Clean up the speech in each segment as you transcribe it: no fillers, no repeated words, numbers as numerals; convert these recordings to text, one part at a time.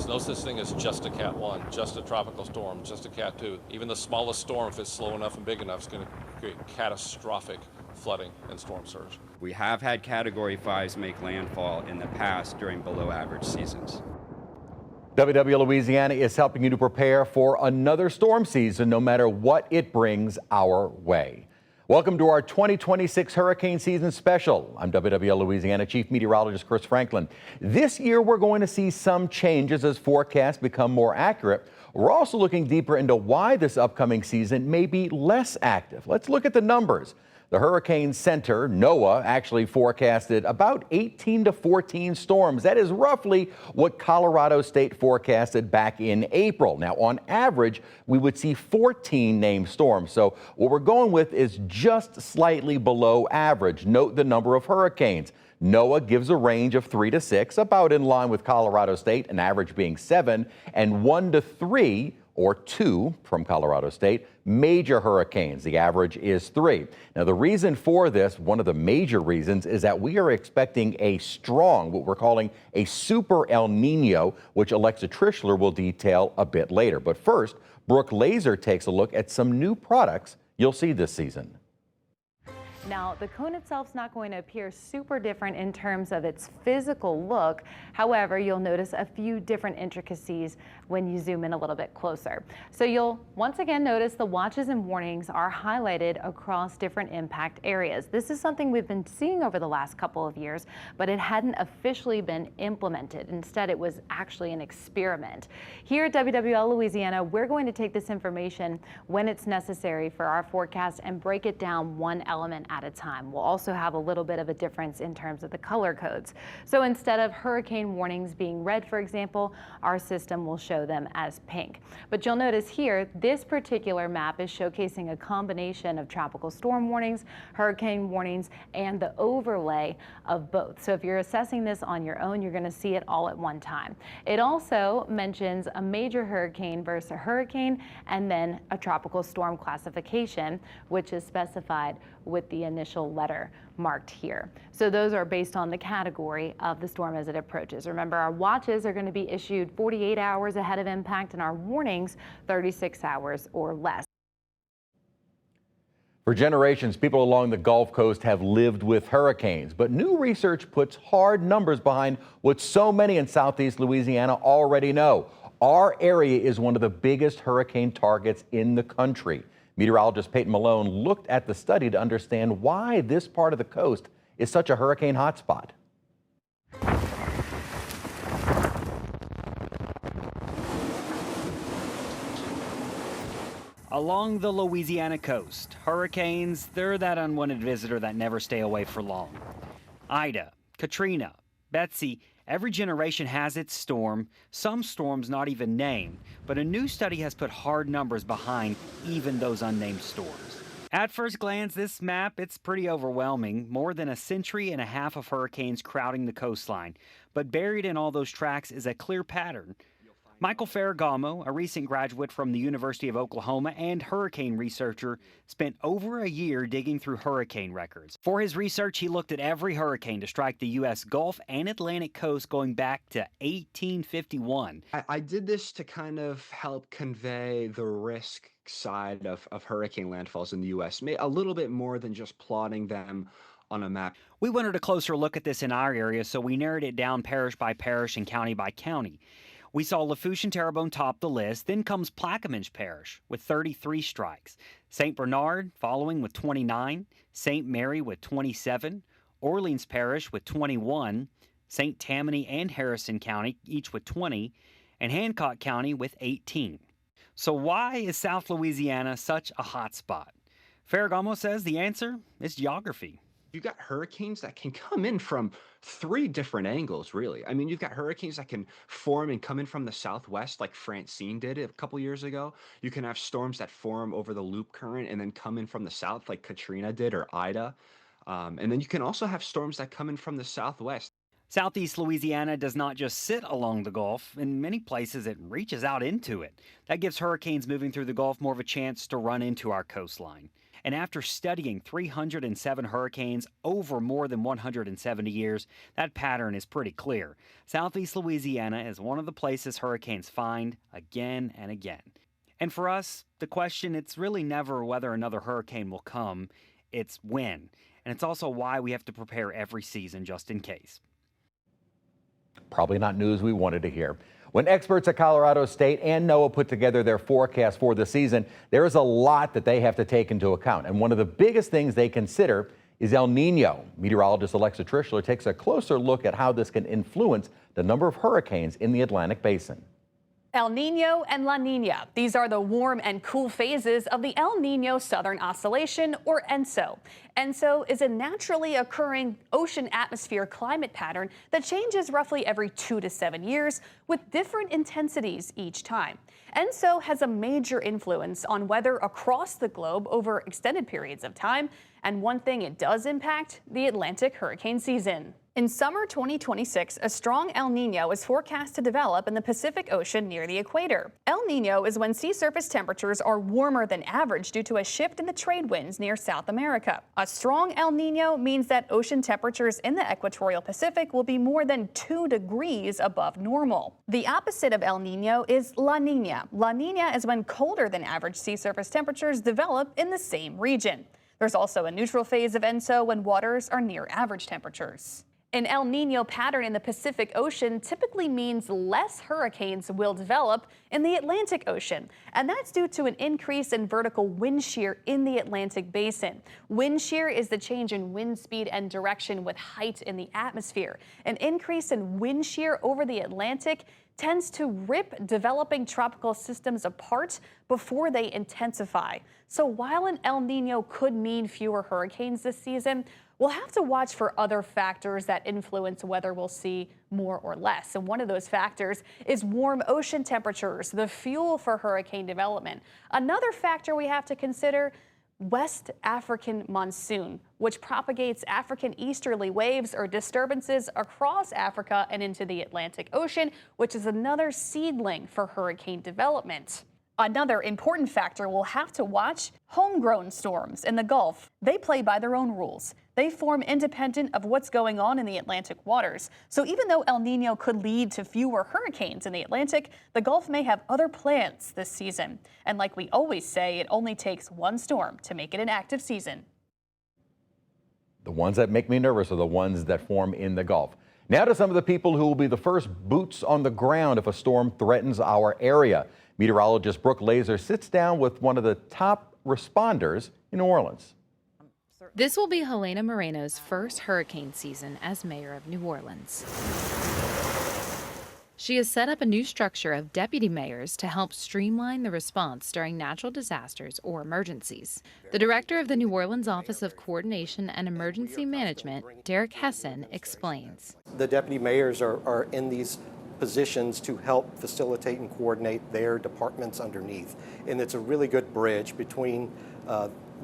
There's no such thing as just a Cat 1, just a tropical storm, just a Cat 2. Even the smallest storm, if it's slow enough and big enough, is going to create catastrophic flooding and storm surge. We have had Category 5s make landfall in the past during below average seasons. WWL Louisiana is helping you to prepare for another storm season, no matter what it brings our way. Welcome to our 2026 hurricane season special. I'm WWL Louisiana Chief Meteorologist Chris Franklin. This year, we're going to see some changes as forecasts become more accurate. We're also looking deeper into why this upcoming season may be less active. Let's look at the numbers. The Hurricane Center, NOAA, actually forecasted about 18 to 14 storms. That is roughly what Colorado State forecasted back in April. Now, on average, we would see 14 named storms. So what we're going with is just slightly below average. Note the number of hurricanes. NOAA gives a range of 3 to 6, about in line with Colorado State, an average being 7, and 1 to 3 or 2 from Colorado State, major hurricanes. The average is 3. Now, the reason for this, one of the major reasons, is that we are expecting a strong, what we're calling a super El Nino, which Alexa Trishler will detail a bit later. But first, Brooke Laser takes a look at some new products you'll see this season. Now, the cone itself is not going to appear super different in terms of its physical look. However, you'll notice a few different intricacies when you zoom in a little bit closer. So you'll once again notice the watches and warnings are highlighted across different impact areas. This is something we've been seeing over the last couple of years, but it hadn't officially been implemented. Instead, it was actually an experiment. Here at WWL Louisiana, we're going to take this information when it's necessary for our forecast and break it down one element at a time. We'll also have a little bit of a difference in terms of the color codes. So instead of hurricane warnings being red, for example, our system will show them as pink. But you'll notice here, this particular map is showcasing a combination of tropical storm warnings, hurricane warnings, and the overlay of both. So if you're assessing this on your own, you're going to see it all at one time. It also mentions a major hurricane versus a hurricane, and then a tropical storm classification, which is specified with the initial letter marked here. So those are based on the category of the storm as it approaches. Remember, our watches are going to be issued 48 hours ahead of impact, and our warnings 36 hours or less. For generations, people along the Gulf Coast have lived with hurricanes, but new research puts hard numbers behind what so many in Southeast Louisiana already know. Our area is one of the biggest hurricane targets in the country. Meteorologist Peyton Malone looked at the study to understand why this part of the coast is such a hurricane hotspot. Along the Louisiana coast, hurricanes, they're that unwanted visitor that never stay away for long. Ida, Katrina, Betsy, every generation has its storm, some storms not even named, but a new study has put hard numbers behind even those unnamed storms. At first glance, this map, it's pretty overwhelming. More than a century and a half of hurricanes crowding the coastline. But buried in all those tracks is a clear pattern. Michael Ferragamo, a recent graduate from the University of Oklahoma and hurricane researcher, spent over a year digging through hurricane records. For his research, he looked at every hurricane to strike the U.S. Gulf and Atlantic coast going back to 1851. I did this to kind of help convey the risk side of hurricane landfalls in the U.S., a little bit more than just plotting them on a map. We wanted a closer look at this in our area, so we narrowed it down parish by parish and county by county. We saw Lafourche and Terrebonne top the list, then comes Plaquemine Parish with 33 strikes, St. Bernard following with 29, St. Mary with 27, Orleans Parish with 21, St. Tammany and Harrison County each with 20, and Hancock County with 18. So why is South Louisiana such a hot spot? Ferragamo says the answer is geography. You've got hurricanes that can come in from 3 different angles, really. I mean, you've got hurricanes that can form and come in from the southwest, like Francine did a couple years ago. You can have storms that form over the loop current and then come in from the south, like Katrina did or Ida. And then you can also have storms that come in from the southwest. Southeast Louisiana does not just sit along the Gulf. In many places, it reaches out into it. That gives hurricanes moving through the Gulf more of a chance to run into our coastline. And after studying 307 hurricanes over more than 170 years, that pattern is pretty clear. Southeast Louisiana is one of the places hurricanes find again and again. And for us, the question, it's really never whether another hurricane will come, it's when. And it's also why we have to prepare every season just in case. Probably not news we wanted to hear. When experts at Colorado State and NOAA put together their forecast for the season, there is a lot that they have to take into account. And one of the biggest things they consider is El Nino. Meteorologist Alexa Trischler takes a closer look at how this can influence the number of hurricanes in the Atlantic Basin. El Nino and La Nina. These are the warm and cool phases of the El Nino Southern Oscillation, or ENSO. ENSO is a naturally occurring ocean atmosphere climate pattern that changes roughly every 2 to 7 years with different intensities each time. ENSO has a major influence on weather across the globe over extended periods of time, and one thing it does impact, the Atlantic hurricane season. In summer 2026, a strong El Nino is forecast to develop in the Pacific Ocean near the equator. El Nino is when sea surface temperatures are warmer than average due to a shift in the trade winds near South America. A strong El Nino means that ocean temperatures in the equatorial Pacific will be more than 2 degrees above normal. The opposite of El Nino is La Nina. La Nina is when colder than average sea surface temperatures develop in the same region. There's also a neutral phase of ENSO when waters are near average temperatures. An El Nino pattern in the Pacific Ocean typically means less hurricanes will develop in the Atlantic Ocean, and that's due to an increase in vertical wind shear in the Atlantic Basin. Wind shear is the change in wind speed and direction with height in the atmosphere. An increase in wind shear over the Atlantic tends to rip developing tropical systems apart before they intensify. So while an El Nino could mean fewer hurricanes this season, we'll have to watch for other factors that influence whether we'll see more or less. And one of those factors is warm ocean temperatures, the fuel for hurricane development. Another factor we have to consider, West African monsoon, which propagates African easterly waves or disturbances across Africa and into the Atlantic Ocean, which is another seedling for hurricane development. Another important factor we'll have to watch, homegrown storms in the Gulf. They play by their own rules. They form independent of what's going on in the Atlantic waters. So even though El Nino could lead to fewer hurricanes in the Atlantic, the Gulf may have other plans this season. And like we always say, it only takes one storm to make it an active season. The ones that make me nervous are the ones that form in the Gulf. Now to some of the people who will be the first boots on the ground if a storm threatens our area. Meteorologist Brooke Laser sits down with one of the top responders in New Orleans. This will be Helena Moreno's first hurricane season as mayor of New Orleans. She has set up a new structure of deputy mayors to help streamline the response during natural disasters or emergencies. The director of the New Orleans Office of Coordination and Emergency Management, Derek Hessen, explains. The deputy mayors are in these positions to help facilitate and coordinate their departments underneath. And it's a really good bridge between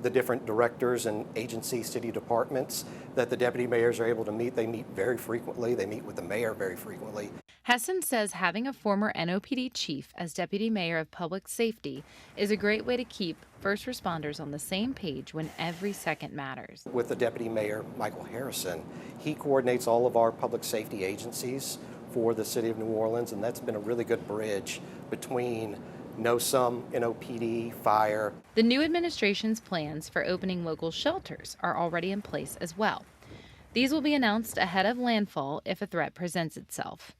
the different directors and agency city departments that the deputy mayors are able to meet. They meet very frequently. They meet with the mayor very frequently. Hessen says having a former NOPD chief as deputy mayor of public safety is a great way to keep first responders on the same page when every second matters. With the deputy mayor, Michael Harrison, he coordinates all of our public safety agencies for the city of New Orleans, and that's been a really good bridge between NOSUM, NOPD, fire. The new administration's plans for opening local shelters are already in place as well. These will be announced ahead of landfall if a threat presents itself.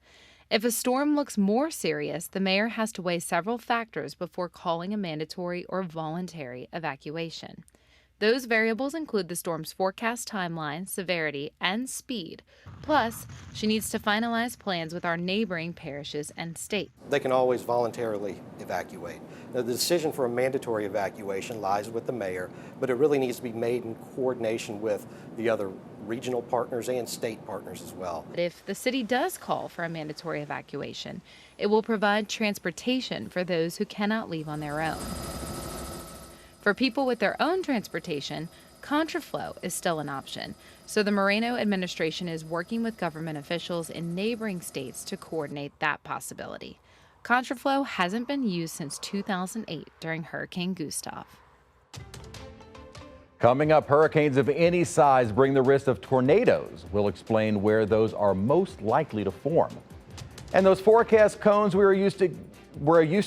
If a storm looks more serious, the mayor has to weigh several factors before calling a mandatory or voluntary evacuation. Those variables include the storm's forecast timeline, severity, and speed. Plus, she needs to finalize plans with our neighboring parishes and state. They can always voluntarily evacuate. Now, the decision for a mandatory evacuation lies with the mayor, but it really needs to be made in coordination with the other regional partners and state partners as well. If the city does call for a mandatory evacuation, it will provide transportation for those who cannot leave on their own. For people with their own transportation, contraflow is still an option, so the Moreno administration is working with government officials in neighboring states to coordinate that possibility. Contraflow hasn't been used since 2008 during Hurricane Gustav. Coming up, hurricanes of any size bring the risk of tornadoes. We'll explain where those are most likely to form. And those forecast cones we're used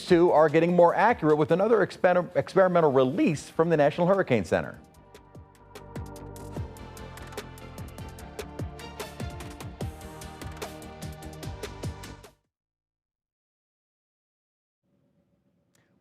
to are getting more accurate with another experimental release from the National Hurricane Center.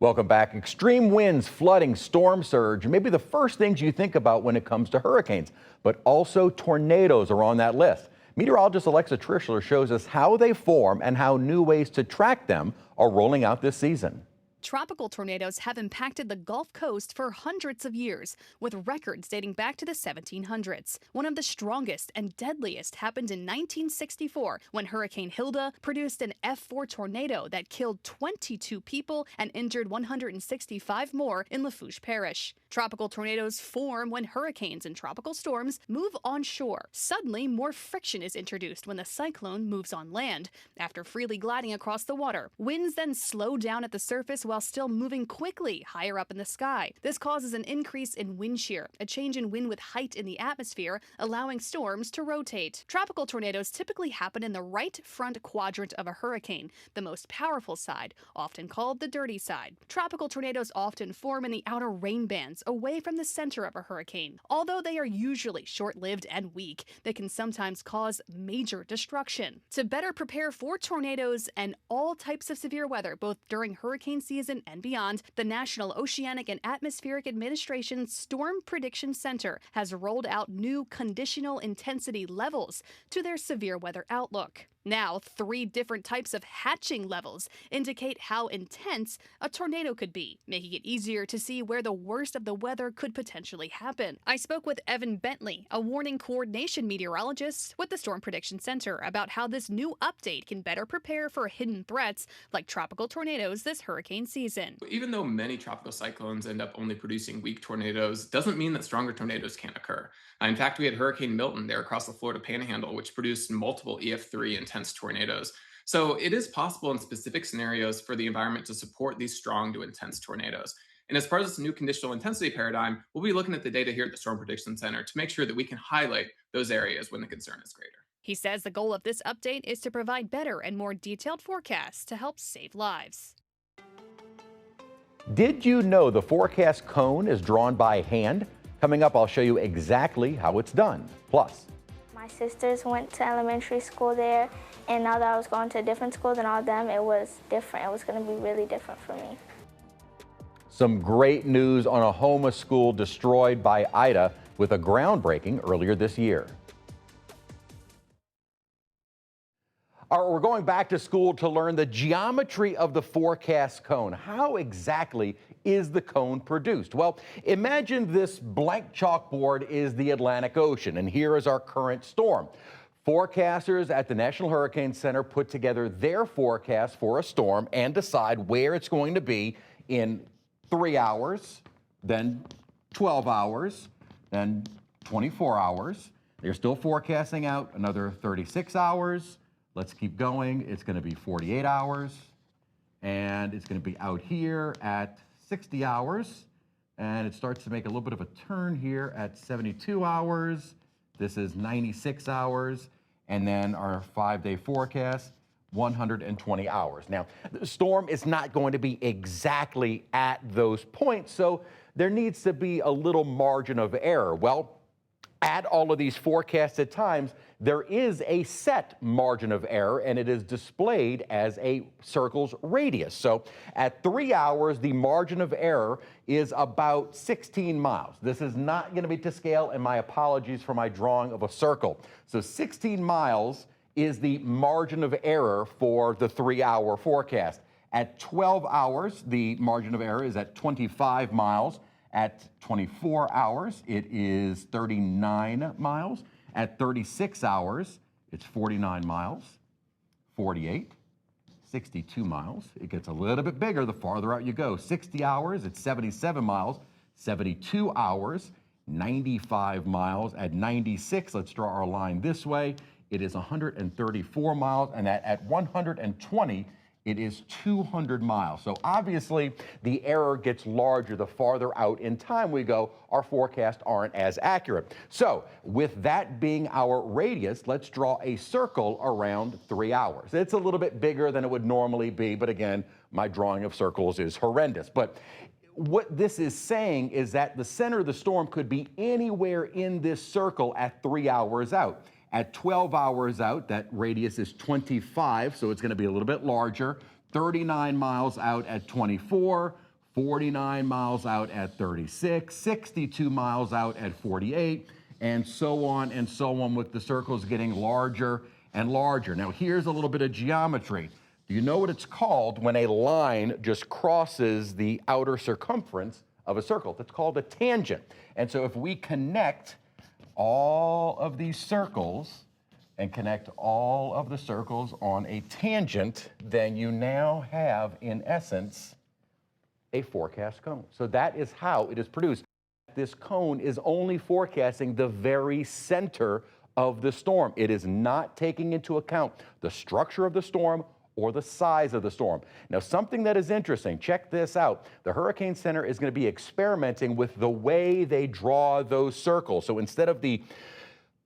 Welcome back. Extreme winds, flooding, storm surge may be the first things you think about when it comes to hurricanes, but also tornadoes are on that list. Meteorologist Alexa Trishler shows us how they form and how new ways to track them are rolling out this season. Tropical tornadoes have impacted the Gulf Coast for hundreds of years, with records dating back to the 1700s. One of the strongest and deadliest happened in 1964 when Hurricane Hilda produced an F4 tornado that killed 22 people and injured 165 more in Lafourche Parish. Tropical tornadoes form when hurricanes and tropical storms move onshore. Suddenly, more friction is introduced when the cyclone moves on land. After freely gliding across the water, winds then slow down at the surface while still moving quickly higher up in the sky. This causes an increase in wind shear, a change in wind with height in the atmosphere, allowing storms to rotate. Tropical tornadoes typically happen in the right front quadrant of a hurricane, the most powerful side, often called the dirty side. Tropical tornadoes often form in the outer rain bands, away from the center of a hurricane. Although they are usually short-lived and weak, they can sometimes cause major destruction. To better prepare for tornadoes and all types of severe weather, both during hurricane season and beyond, the National Oceanic and Atmospheric Administration Storm Prediction Center has rolled out new conditional intensity levels to their severe weather outlook. Now, 3 different types of hatching levels indicate how intense a tornado could be, making it easier to see where the worst of the weather could potentially happen. I spoke with Evan Bentley, a warning coordination meteorologist with the Storm Prediction Center, about how this new update can better prepare for hidden threats like tropical tornadoes this hurricane season. Even though many tropical cyclones end up only producing weak tornadoes, doesn't mean that stronger tornadoes can't occur. In fact, we had Hurricane Milton there across the Florida Panhandle, which produced multiple EF3 intense tornadoes. So it is possible in specific scenarios for the environment to support these strong to intense tornadoes. And as part of this new conditional intensity paradigm, we'll be looking at the data here at the Storm Prediction Center to make sure that we can highlight those areas when the concern is greater. He says the goal of this update is to provide better and more detailed forecasts to help save lives. Did you know the forecast cone is drawn by hand? Coming up, I'll show you exactly how it's done. Plus, my sisters went to elementary school there, and now that I was going to a different school than all of them, it was different. It was going to be really different for me. some great news on a Houma school destroyed by Ida with a groundbreaking earlier this year. All right, we're going back to school to learn the geometry of the forecast cone. How exactly is the cone produced? Well, imagine this blank chalkboard is the Atlantic Ocean, and here is our current storm. Forecasters at the National Hurricane Center put together their forecast for a storm and decide where it's going to be in 3 hours, then 12 hours, then 24 hours. They're still forecasting out another 36 hours. Let's keep going. It's going to be 48 hours, and it's going to be out here at 60 hours, and it starts to make a little bit of a turn here at 72 hours. This is 96 hours, and then our 5-day forecast, 120 hours. Now, the storm is not going to be exactly at those points, so there needs to be a little margin of error. Well, at all of these forecasted times, there is a set margin of error, and it is displayed as a circle's radius. So at 3 hours, the margin of error is about 16 miles. This is not going to be to scale, and my apologies for my drawing of a circle. So 16 miles is the margin of error for the 3-hour forecast. At 12 hours, the margin of error is at 25 miles. At 24 hours, it is 39 miles. At 36 hours, it's 49 miles, 48, 62 miles. It gets a little bit bigger the farther out you go. 60 hours, it's 77 miles. 72 hours, 95 miles. At 96, let's draw our line this way, it is 134 miles. And at 120, It is 200 miles. So obviously the error gets larger the farther out in time we go. Our forecasts aren't as accurate. So with that being our radius, let's draw a circle around 3 hours. It's a little bit bigger than it would normally be, but again, my drawing of circles is horrendous. But what this is saying is that the center of the storm could be anywhere in this circle at 3 hours out. At 12 hours out, that radius is 25, so it's going to be a little bit larger. 39 miles out at 24, 49 miles out at 36, 62 miles out at 48, and so on with the circles getting larger and larger. Now, here's a little bit of geometry. Do you know what it's called when a line just crosses the outer circumference of a circle? That's called a tangent. And so if we connect all of these circles and connect all of the circles on a tangent, then you now have, in essence, a forecast cone. So that is how it is produced. This cone is only forecasting the very center of the storm. It is not taking into account the structure of the storm or the size of the storm. Now, something that is interesting, check this out. The Hurricane Center is going to be experimenting with the way they draw those circles. So instead of the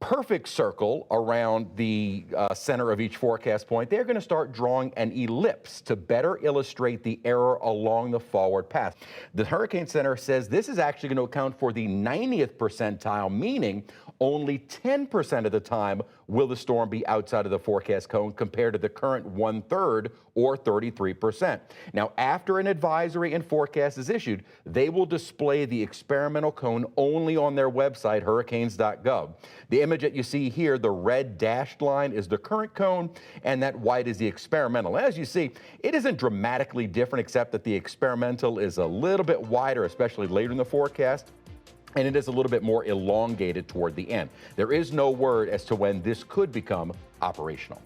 perfect circle around the center of each forecast point, they're going to start drawing an ellipse to better illustrate the error along the forward path. The Hurricane Center says this is actually going to account for the 90th percentile, meaning only 10% of the time will the storm be outside of the forecast cone compared to the current 1/3 or 33%. Now, after an advisory and forecast is issued, they will display the experimental cone only on their website, hurricanes.gov. The image that you see here, the red dashed line, is the current cone, and that white is the experimental. As you see, it isn't dramatically different, except that the experimental is a little bit wider, especially later in the forecast, and it is a little bit more elongated toward the end. There is no word as to when this could become operational.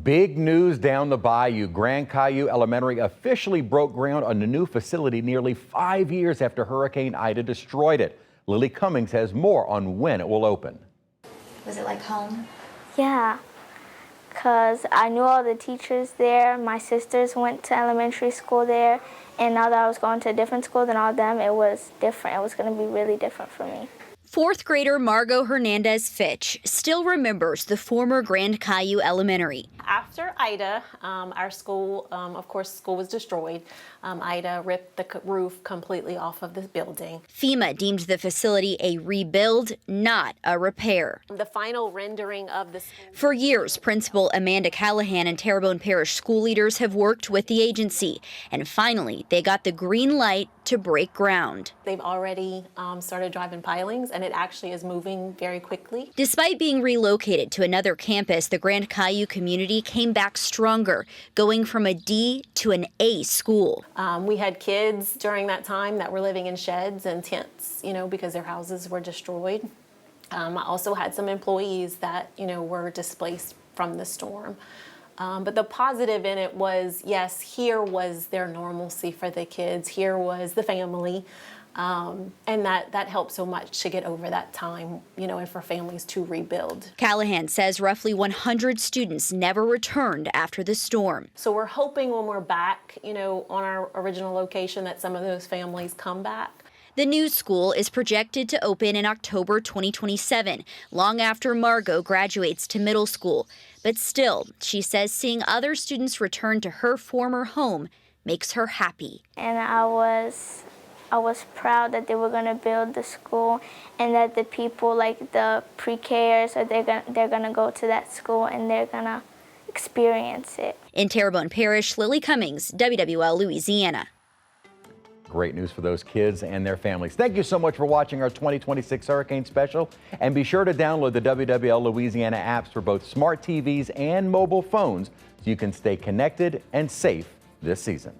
Big news down the bayou. Grand Caillou Elementary officially broke ground on a new facility nearly 5 years after Hurricane Ida destroyed it. Lily Cummings has more on when it will open. Was it like home? Yeah, because I knew all the teachers there. My sisters went to elementary school there, and now that I was going to a different school than all of them, it was different. It was going to be really different for me. Fourth grader Margot Hernandez Fitch still remembers the former Grand Caillou Elementary. After Ida, our school, of course, school was destroyed. Ida ripped the roof completely off of the building. FEMA deemed the facility a rebuild, not a repair. The final rendering of the school. For years, Principal Amanda Callahan and Terrebonne Parish school leaders have worked with the agency, and finally, they got the green light to break ground. They've already started driving pilings, and it actually is moving very quickly. Despite being relocated to another campus, the Grand Caillou community came back stronger, going from a D to an A school. We had kids during that time that were living in sheds and tents, because their houses were destroyed. I also had some employees that, were displaced from the storm. But the positive in it was, yes, here was their normalcy for the kids. Here was the family. And that helped so much to get over that time, and for families to rebuild. Callahan says roughly 100 students never returned after the storm. So we're hoping when we're back, on our original location, that some of those families come back. The new school is projected to open in October 2027, long after Margot graduates to middle school. But still, she says seeing other students return to her former home makes her happy. And I was proud that they were going to build the school, and that the people, like the pre-Kers, they're gonna go to that school and they're gonna experience it. In Terrebonne Parish, Lily Cummings, WWL Louisiana. Great news for those kids and their families. Thank you so much for watching our 2026 Hurricane Special. And be sure to download the WWL Louisiana apps for both smart TVs and mobile phones so you can stay connected and safe this season.